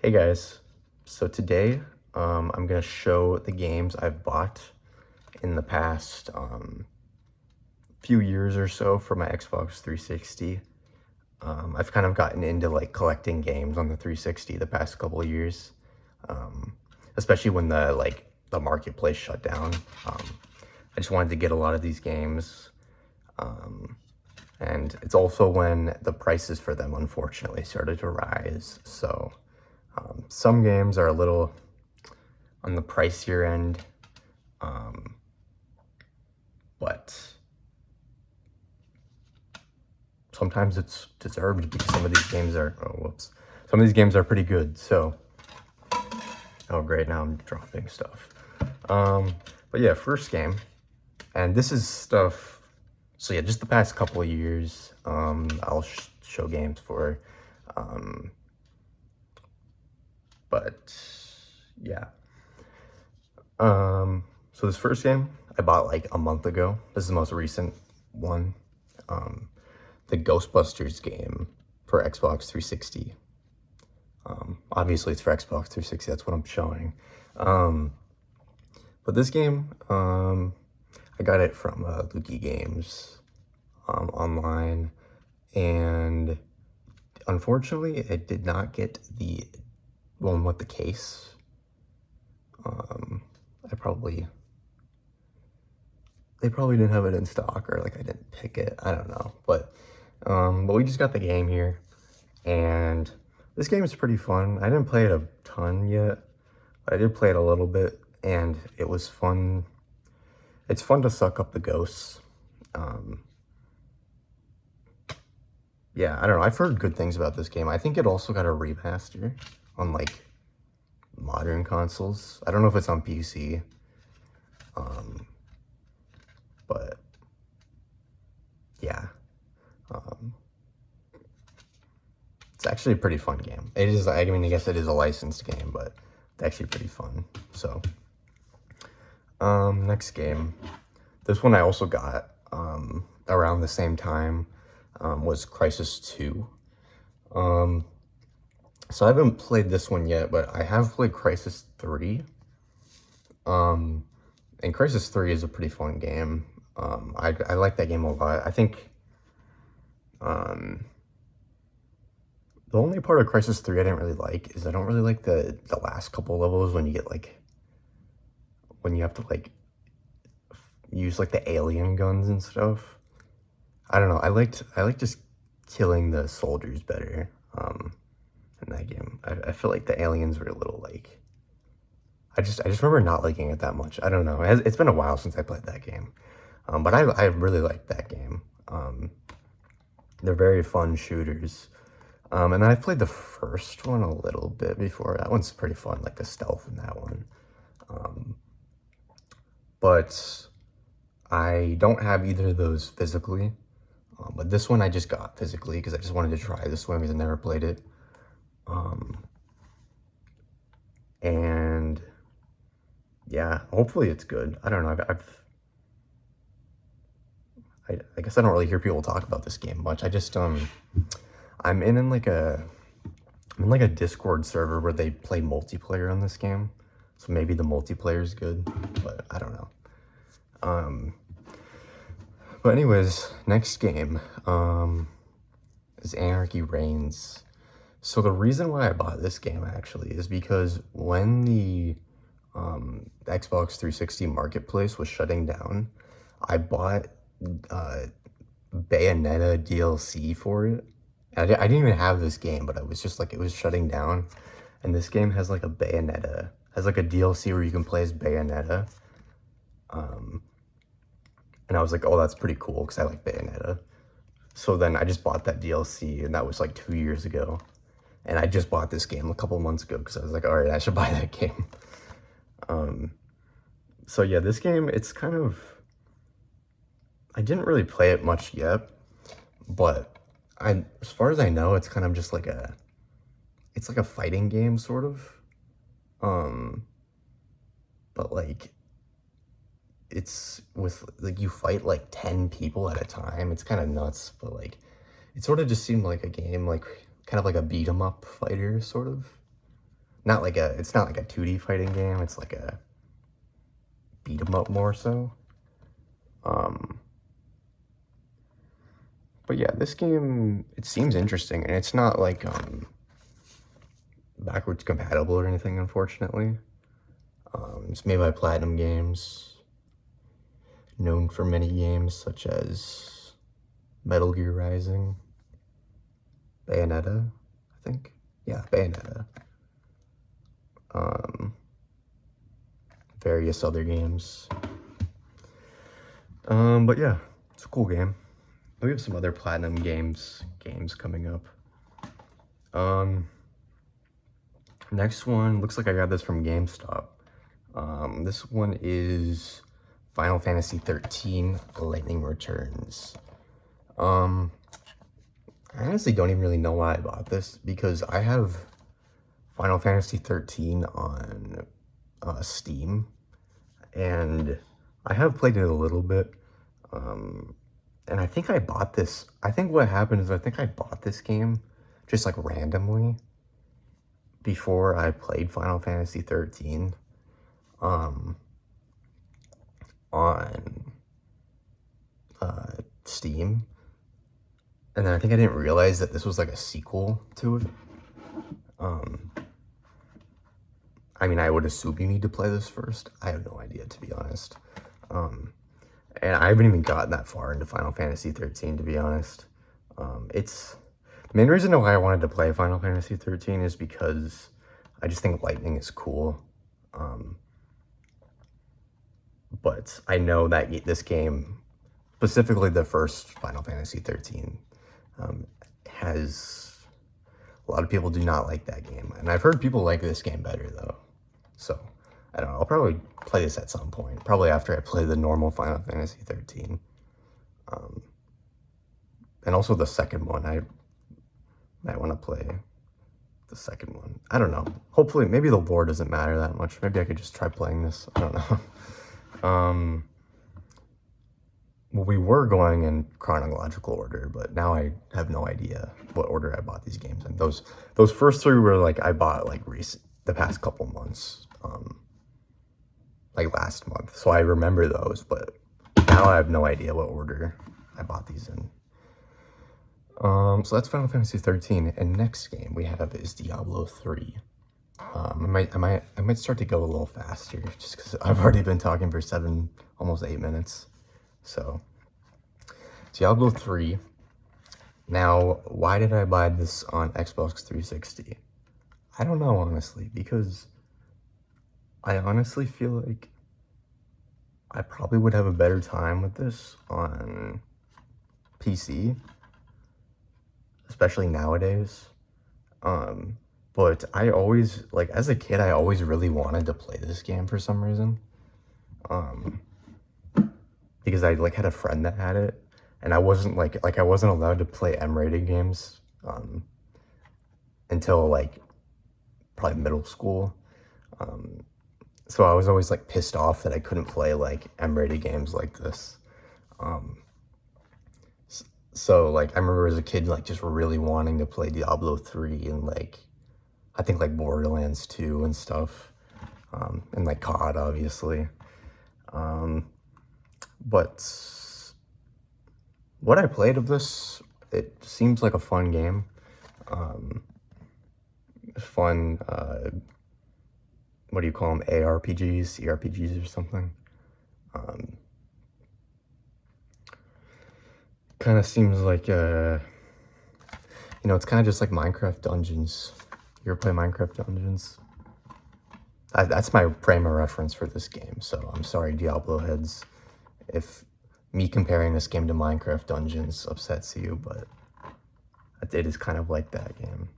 Hey guys, so today I'm gonna show the games I've bought in the past few years or so for my Xbox 360. I've kind of gotten into like collecting games on the 360 the past couple of years, especially when the marketplace shut down. I just wanted to get a lot of these games, and it's also when the prices for them unfortunately started to rise. So some games are a little on the pricier end, but sometimes it's deserved because some of these games are, some of these games are pretty good. So, oh great, now I'm dropping stuff. But yeah, first game, and this is stuff, so yeah, just the past couple of years, I'll show games for, but yeah. So this first game I bought like a month ago. This is the most recent one. The Ghostbusters game for Xbox 360. Obviously it's for Xbox 360, that's what I'm showing. But this game, I got it from Lukey Games online, and unfortunately it did not get the one with the case. They probably didn't have it in stock, or like I didn't pick it, I don't know. But we just got the game here, and this game is pretty fun. I didn't play it a ton yet, but I did play it a little bit, and it was fun. It's fun to suck up the ghosts. Yeah, I don't know. I've heard good things about this game. I think it also got a remaster on like modern consoles. I don't know if it's on PC. But yeah, it's actually a pretty fun game. It is, I mean, I guess it is a licensed game, but it's actually pretty fun. So, next game. This one I also got around the same time, was Crysis 2. So I haven't played this one yet, but I have played Crysis 3. And Crysis 3 is a pretty fun game. I like that game a lot. I think the only part of Crysis 3 I didn't really like is I don't really like the last couple levels when you get like, when you have to like use like the alien guns and stuff. I don't know. I liked just killing the soldiers better in that game. I feel like the aliens were a little like, I just remember not liking it that much. I don't know. It's been a while since I played that game. But I really liked that game. They're very fun shooters. And then I played the first one a little bit before. That one's pretty fun, like the stealth in that one. But I don't have either of those physically. But this one I just got physically because I just wanted to try this one because I never played it. And yeah, hopefully it's good. I don't know. I guess I don't really hear people talk about this game much. I just I'm in like a Discord server where they play multiplayer on this game. So maybe the multiplayer is good, but I don't know. But anyways, next game is Anarchy Reigns. So the reason why I bought this game actually is because when the Xbox 360 marketplace was shutting down, I bought Bayonetta DLC for it. I didn't even have this game, but I was just like, it was shutting down, and this game has like a Bayonetta, has like a DLC where you can play as Bayonetta. And I was like, oh, that's pretty cool because I like Bayonetta. So then I just bought that DLC, and that was like 2 years ago. And I just bought this game a couple months ago because I was like, all right, I should buy that game. So yeah, this game, it's kind of, I didn't really play it much yet, but as far as I know, it's kind of just like it's like a fighting game sort of. But like, it's with like, you fight like 10 people at a time. It's kind of nuts, but like, it sort of just seemed like a game, like kind of like a beat 'em up fighter sort of. not like a, it's not like a 2D fighting game, it's like a beat 'em up more so. But yeah, this game, it seems interesting, and it's not like backwards compatible or anything, unfortunately. It's made by Platinum Games, known for many games such as Metal Gear Rising, Bayonetta, I think. Yeah, Bayonetta. Various other games. But yeah, it's a cool game. We have some other Platinum games coming up. Next one, looks like I got this from GameStop. This one is Final Fantasy 13 Lightning Returns. I honestly don't even really know why I bought this, because I have Final Fantasy 13 on Steam, and I have played it a little bit. And I think I bought this, I think what happened is I think I bought this game just like randomly before I played Final Fantasy 13 on Steam. And then I think I didn't realize that this was like a sequel to it. I mean, I would assume you need to play this first. I have no idea, to be honest. And I haven't even gotten that far into Final Fantasy 13, to be honest. It's the main reason why I wanted to play Final Fantasy 13 is because I just think lightning is cool. But I know that this game, specifically the first Final Fantasy 13, has a lot of people do not like that game, and I've heard people like this game better though. So I don't know. I'll probably play this at some point. Probably after I play the normal Final Fantasy 13. And also the second one. I might want to play the second one. I don't know. Hopefully, maybe the lore doesn't matter that much. Maybe I could just try playing this. I don't know. Well, we were going in chronological order, but now I have no idea what order I bought these games in. Those first three were like I bought like the past couple months, like last month. So I remember those, but now I have no idea what order I bought these in. So that's Final Fantasy 13, and next game we have is Diablo 3. I might start to go a little faster just because I've already been talking for almost 8 minutes. So, Diablo 3. Now, why did I buy this on Xbox 360? I don't know, honestly, because I honestly feel like I probably would have a better time with this on PC, especially nowadays. But I always, like, as a kid, I always really wanted to play this game for some reason. Because I, like, had a friend that had it, and I wasn't, I wasn't allowed to play M-rated games, until, like, probably middle school. So I was always, like, pissed off that I couldn't play, like, M-rated games like this. So, like, I remember as a kid, like, just really wanting to play Diablo 3 and, like, I think, like, Borderlands 2 and stuff. And, like, COD, obviously. But what I played of this, it seems like a fun game. Fun, what do you call them? ARPGs, CRPGs or something. Kind of seems like, it's kind of just like Minecraft Dungeons. You ever play Minecraft Dungeons? That's my frame of reference for this game, so I'm sorry, Diablo heads, if me comparing this game to Minecraft Dungeons upsets you, but it is kind of like that game.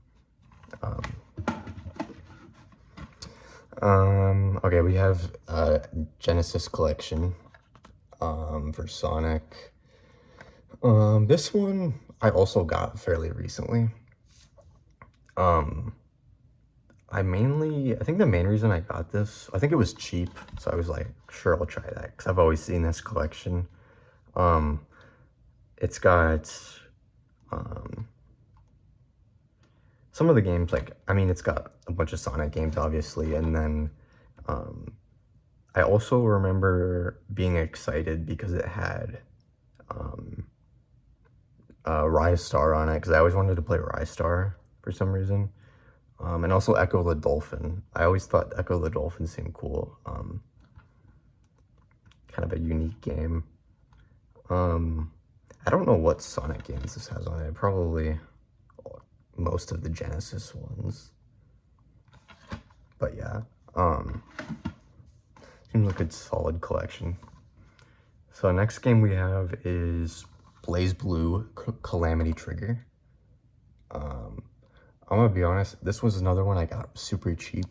Okay, we have Genesis Collection for Sonic. This one I also got fairly recently. I think the main reason I got this, I think it was cheap, so I was like, sure, I'll try that, because I've always seen this collection. It's got some of the games, like, I mean, it's got a bunch of Sonic games, obviously, and then I also remember being excited because it had Rise Star on it, because I always wanted to play Rise Star for some reason. And also Echo the Dolphin. I always thought Echo the Dolphin seemed cool. Kind of a unique game. I don't know what Sonic games this has on it. Probably most of the Genesis ones. But yeah, seems like a solid collection. So next game we have is BlazBlue Calamity Trigger. I'm gonna be honest, this was another one I got super cheap,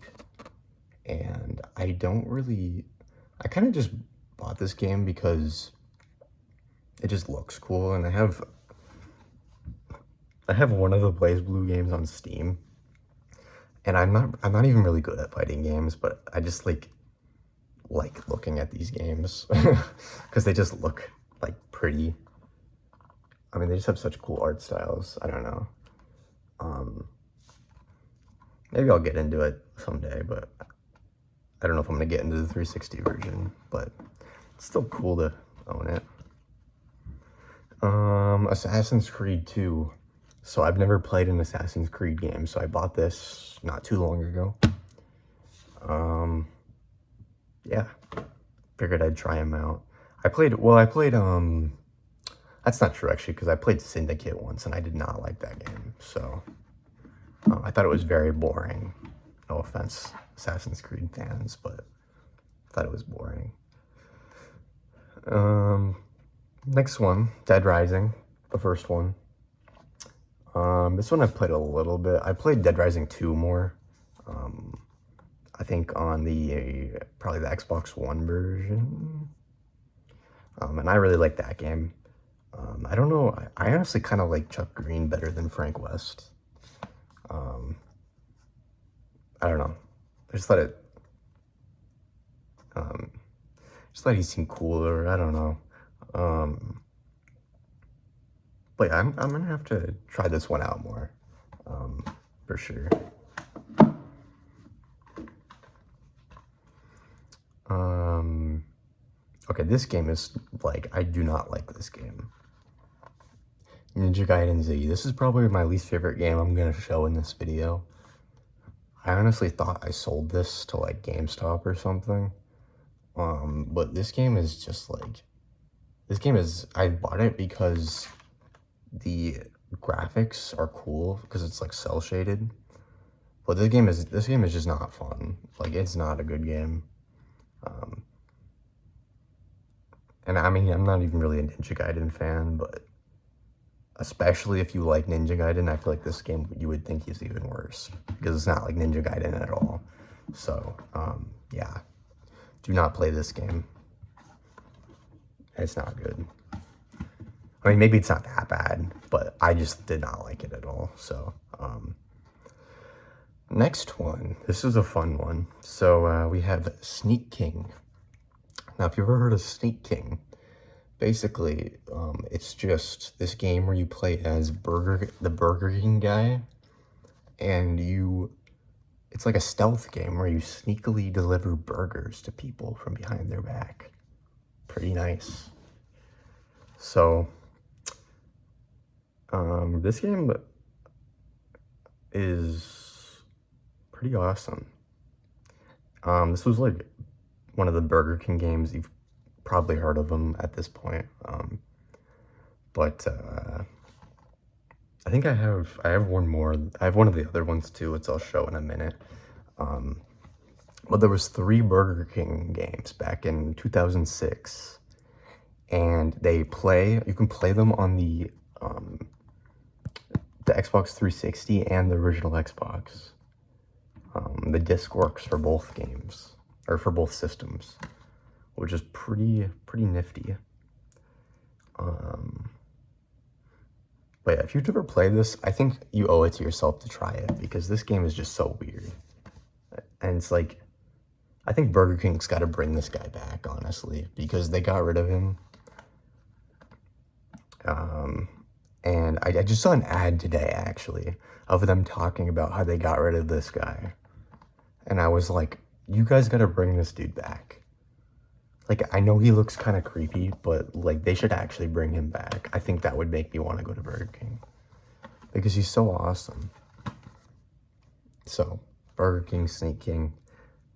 and I kind of just bought this game because it just looks cool, and I have one of the BlazBlue games on Steam, and I'm not even really good at fighting games, but I just like looking at these games because they just look like pretty. I mean, they just have such cool art styles. I don't know. Maybe I'll get into it someday, but I don't know if I'm gonna get into the 360 version, but it's still cool to own it. Assassin's Creed 2. So I've never played an Assassin's Creed game, so I bought this not too long ago. Yeah, figured I'd try them out. I played, that's not true actually, because I played Syndicate once and I did not like that game, so I thought it was very boring. No offense, Assassin's Creed fans, but I thought it was boring. Next one, Dead Rising, the first one. This one I've played a little bit. I played Dead Rising 2 more. I think on probably the Xbox One version. And I really like that game. I don't know, I honestly kind of like Chuck Green better than Frank West. I don't know. I just thought he seemed cooler. I don't know. But yeah, I'm gonna have to try this one out more, for sure. Okay, this game is like, I do not like this game. Ninja Gaiden Z. This is probably my least favorite game I'm gonna show in this video. I honestly thought I sold this to like GameStop or something. But this game is just like, I bought it because the graphics are cool because it's like cell shaded. But this game is just not fun. Like, it's not a good game. And I mean, I'm not even really a Ninja Gaiden fan, but especially if you like Ninja Gaiden, I feel like this game you would think is even worse because it's not like Ninja Gaiden at all. So, yeah, do not play this game. It's not good. I mean, maybe it's not that bad, but I just did not like it at all. So, next one. This is a fun one. So, we have Sneak King. Now, if you've ever heard of Sneak King, basically, it's just this game where you play as the Burger King guy, and it's like a stealth game where you sneakily deliver burgers to people from behind their back. Pretty nice. So, this game is pretty awesome. This was like one of the Burger King games. You've probably heard of them at this point. But I think I have one more. I have one of the other ones too, which I'll show in a minute. But there was 3 Burger King games back in 2006, and you can play them on the Xbox 360 and the original Xbox. The disc works for both games, or for both systems, which is pretty nifty. But yeah, if you've ever played this, I think you owe it to yourself to try it, because this game is just so weird. And it's like, I think Burger King's got to bring this guy back, honestly, because they got rid of him. And I just saw an ad today, actually, of them talking about how they got rid of this guy. And I was like, you guys gotta bring this dude back. Like, I know he looks kind of creepy, but, like, they should actually bring him back. I think that would make me want to go to Burger King. Because he's so awesome. So, Burger King, Snake King,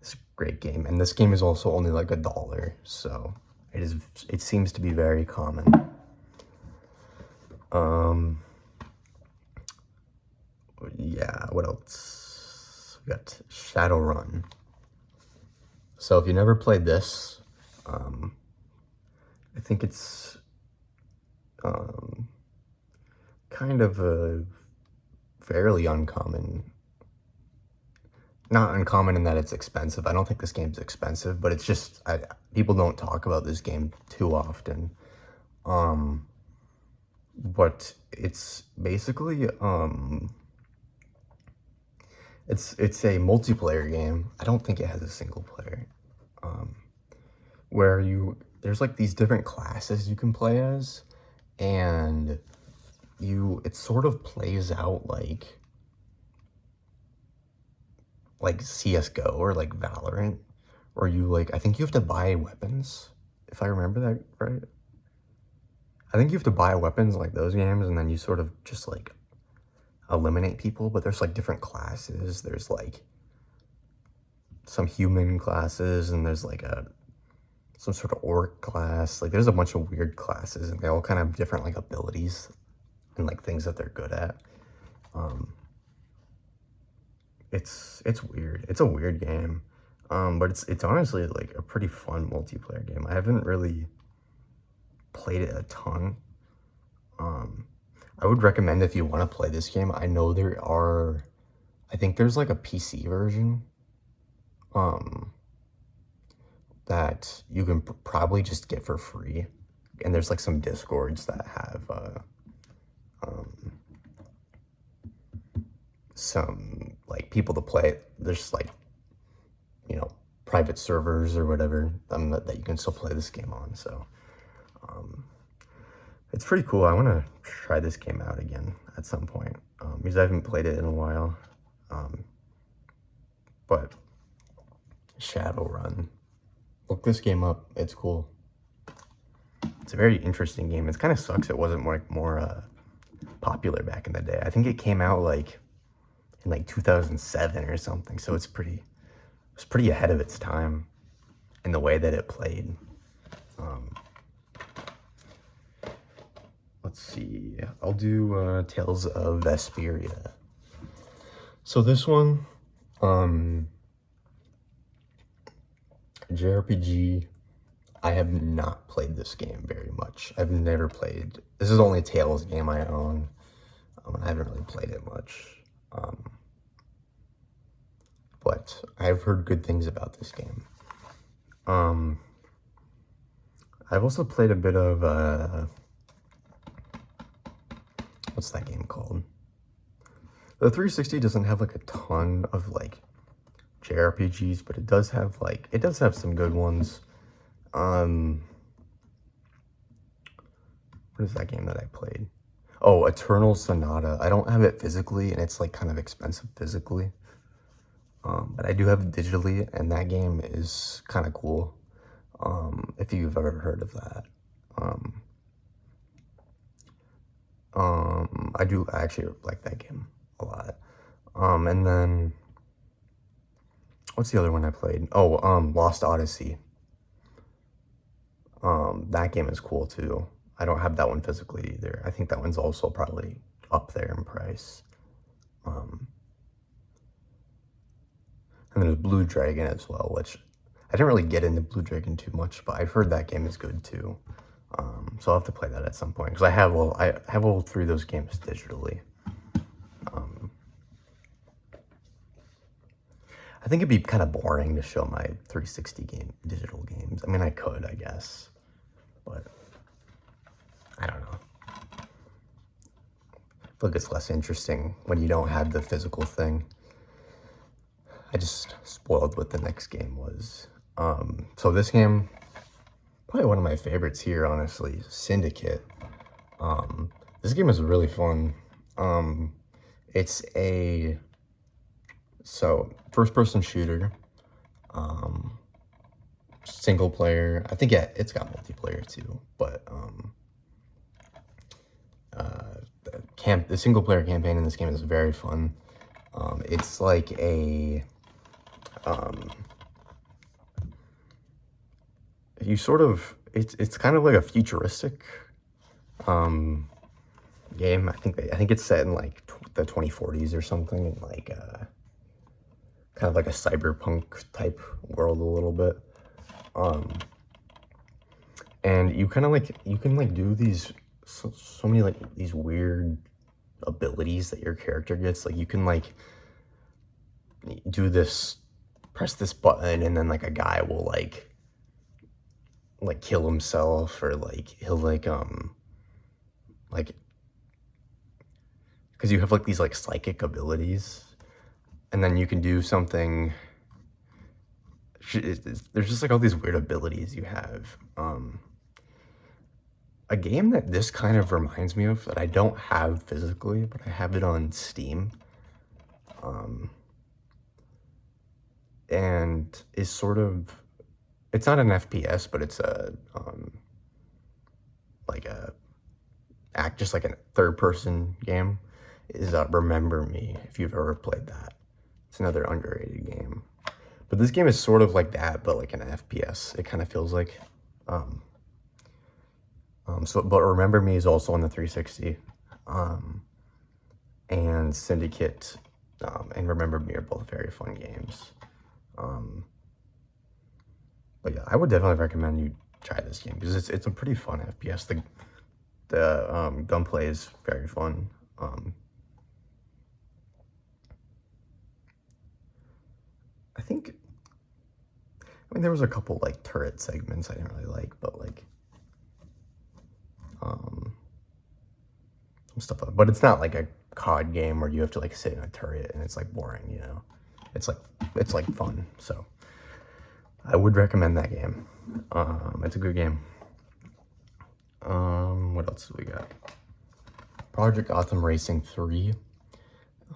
it's a great game. And this game is also only like $1, so it seems to be very common. Yeah, what else? We got Shadowrun. So if you never played this, I think it's kind of a fairly uncommon. Not uncommon in that it's expensive. I don't think this game's expensive, but it's just people don't talk about this game too often. But it's basically it's a multiplayer game. I don't think it has a single player. Where there's like these different classes you can play as, and it sort of plays out like CS:GO or like Valorant, or I think you have to buy weapons, if I remember that right. I think you have to buy weapons like those games, and then you sort of just like eliminate people, but there's like different classes. There's like some human classes, and there's like some sort of orc class. Like there's a bunch of weird classes, and they all kind of have different like abilities and like things that they're good at. It's weird. It's a weird game. But it's honestly like a pretty fun multiplayer game. I haven't really played it a ton. I would recommend if you want to play this game. I know I think there's like a PC version that you can probably just get for free. And there's like some Discords that have some like people to play it. There's like, private servers or whatever that you can still play this game on. So it's pretty cool. I want to try this game out again at some point because I haven't played it in a while. But Shadowrun, look this game up. It's cool. It's a very interesting game. It kind of sucks it wasn't more popular back in the day. I think it came out like in like 2007 or something. So it's pretty ahead of its time in the way that it played. Let's see. I'll do Tales of Vesperia. So this one, JRPG. I have not played this game very much. I've never played. This is the only Tales game I own. And I haven't really played it much. But I've heard good things about this game. I've also played a bit of what's that game called? The 360 doesn't have like a ton of like JRPGs, but it does have some good ones. What is that game that I played? Oh, Eternal Sonata. I don't have it physically, and it's like kind of expensive physically. But I do have it digitally, and that game is kind of cool. If you've ever heard of that. I do actually like that game a lot. And then what's the other one I played? Oh, Lost Odyssey. That game is cool too. I don't have that one physically either. I think that one's also probably up there in price. And there's Blue Dragon as well, which I didn't really get into Blue Dragon too much, but I've heard that game is good too. So I'll have to play that at some point because I have all three of those games digitally. I think it'd be kind of boring to show my 360 digital games. I mean, I could, I guess, but I don't know. I feel like it's less interesting when you don't have the physical thing. I just spoiled what the next game was. So this game, probably one of my favorites here, honestly, Syndicate. This game is really fun. It's a first person shooter, um, single player. I think, yeah, it's got multiplayer too, but the single player campaign in this game is very fun. It's like a you sort of it's kind of like a futuristic game. I think it's set in like the 2040s or something, and like kind of like a cyberpunk type world a little bit. And you kind of like you can like do these so many like these weird abilities that your character gets. Like you can like do this, press this button, and then like a guy will like kill himself, or like he'll like because you have like these like psychic abilities, and then you can do something. There's just like all these weird abilities you have. A game that this kind of reminds me of that I don't have physically, but I have it on Steam, and is sort of, it's not an FPS, but it's a like a act just like a third person game. Is Remember Me, if you've ever played that. It's another underrated game. But this game is sort of like that, but like an FPS. It kind of feels like. But Remember Me is also on the 360. And Syndicate and Remember Me are both very fun games. But yeah, I would definitely recommend you try this game because it's a pretty fun FPS. The gunplay is very fun. I mean, there was a couple like turret segments I didn't really like, but like some stuff. But it's not like a COD game where you have to like sit in a turret and it's like boring, you know. It's like fun. So I would recommend that game. It's a good game. What else do we got? Project Gotham Racing 3.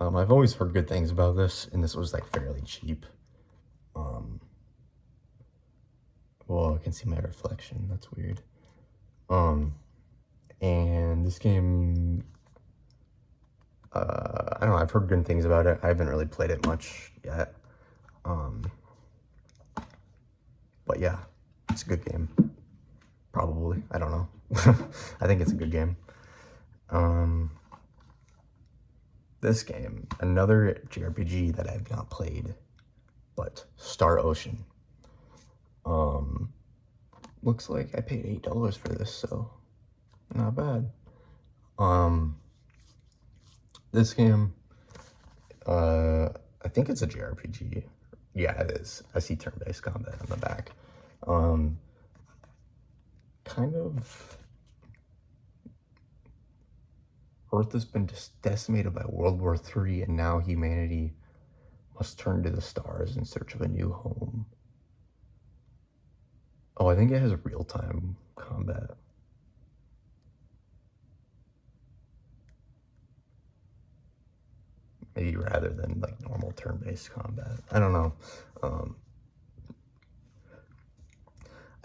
I've always heard good things about this, and this was like fairly cheap. Well, I can see my reflection. That's weird. And this game, I don't know, I've heard good things about it. I haven't really played it much yet. But yeah, it's a good game. Probably. I don't know. I think it's a good game. This game, another JRPG that I've not played, but Star Ocean. Looks like I paid $8 for this, so not bad. This game, I think it's a JRPG. Yeah, it is. I see turn-based combat on the back. Kind of, Earth has been decimated by World War III, and now humanity must turn to the stars in search of a new home. Oh, I think it has real-time combat. Maybe rather than like normal turn-based combat. I don't know.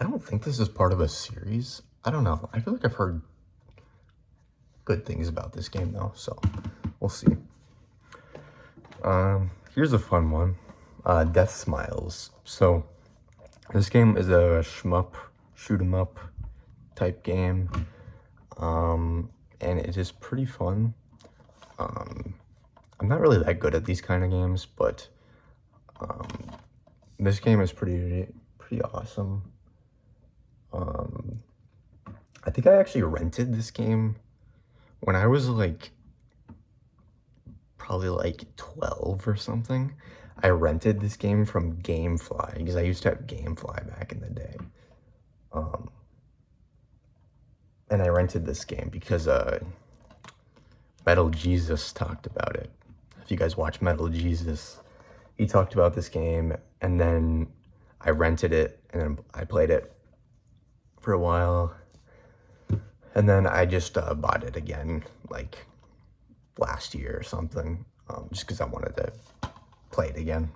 I don't think this is part of a series. I don't know. I feel like I've heard good things about this game though, so we'll see. Here's a fun one. Death Smiles. So this game is a shmup, shoot 'em up type game. And it is pretty fun. I'm not really that good at these kind of games, but this game is pretty awesome. I think I actually rented this game when I was like probably like 12 or something. I rented this game from GameFly because I used to have GameFly back in the day. And I rented this game because Metal Jesus talked about it. If you guys watch Metal Jesus, he talked about this game, and then I rented it, and then I played it for a while, And then I just bought it again, like last year or something, just because I wanted to play it again.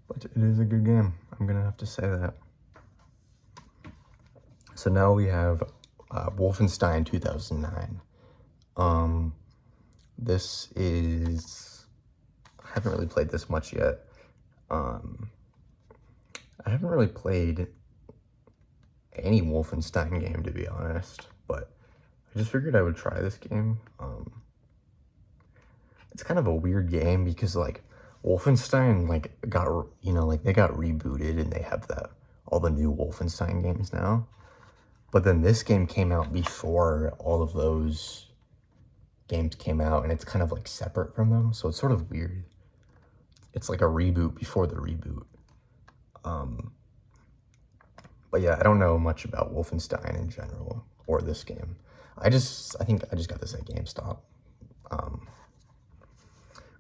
But it is a good game. I'm gonna have to say that. So now we have Wolfenstein 2009. This is, I haven't really played this much yet. I haven't really played any Wolfenstein game, to be honest, but I just figured I would try this game. It's kind of a weird game because like Wolfenstein like got, you know, like they got rebooted and they have all the new Wolfenstein games now. But then this game came out before all of those games came out, and it's kind of like separate from them, so it's sort of weird. It's like a reboot before the reboot. But yeah, I don't know much about Wolfenstein in general or this game. I think I just got this at GameStop.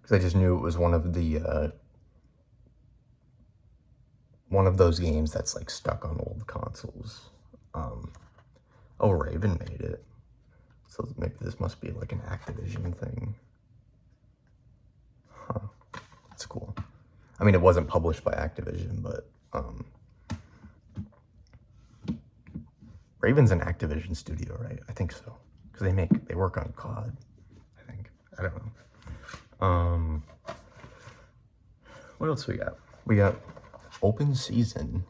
Because I just knew it was one of those games that's like stuck on old consoles. Oh, Raven made it. So maybe this must be like an Activision thing. Huh. That's cool. I mean, it wasn't published by Activision, but Raven's an Activision studio, right? I think so. Because they work on COD, I think. I don't know. What else we got? We got Open Season.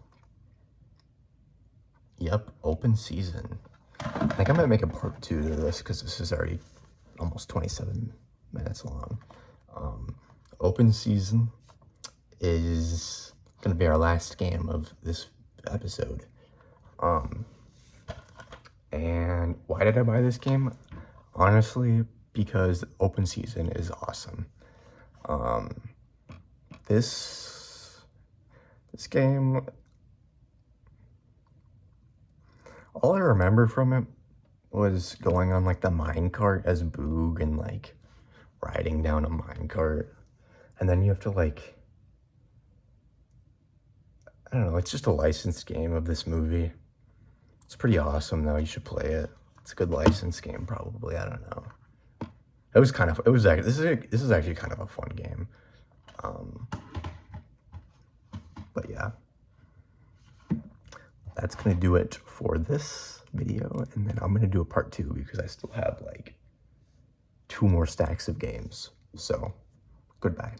Yep, Open Season. I think I might make a part 2 to this because this is already almost 27 minutes long. Open Season is going to be our last game of this episode. And why did I buy this game? Honestly, because Open Season is awesome. This game, all I remember from it was going on like the minecart as Boog and like riding down a minecart. And then you have to like, I don't know, it's just a licensed game of this movie. It's pretty awesome though, you should play it. It's a good licensed game probably, I don't know. This is actually kind of a fun game. But yeah. That's gonna do it for this video, and then I'm gonna do a part 2 because I still have like 2 more stacks of games. So, goodbye.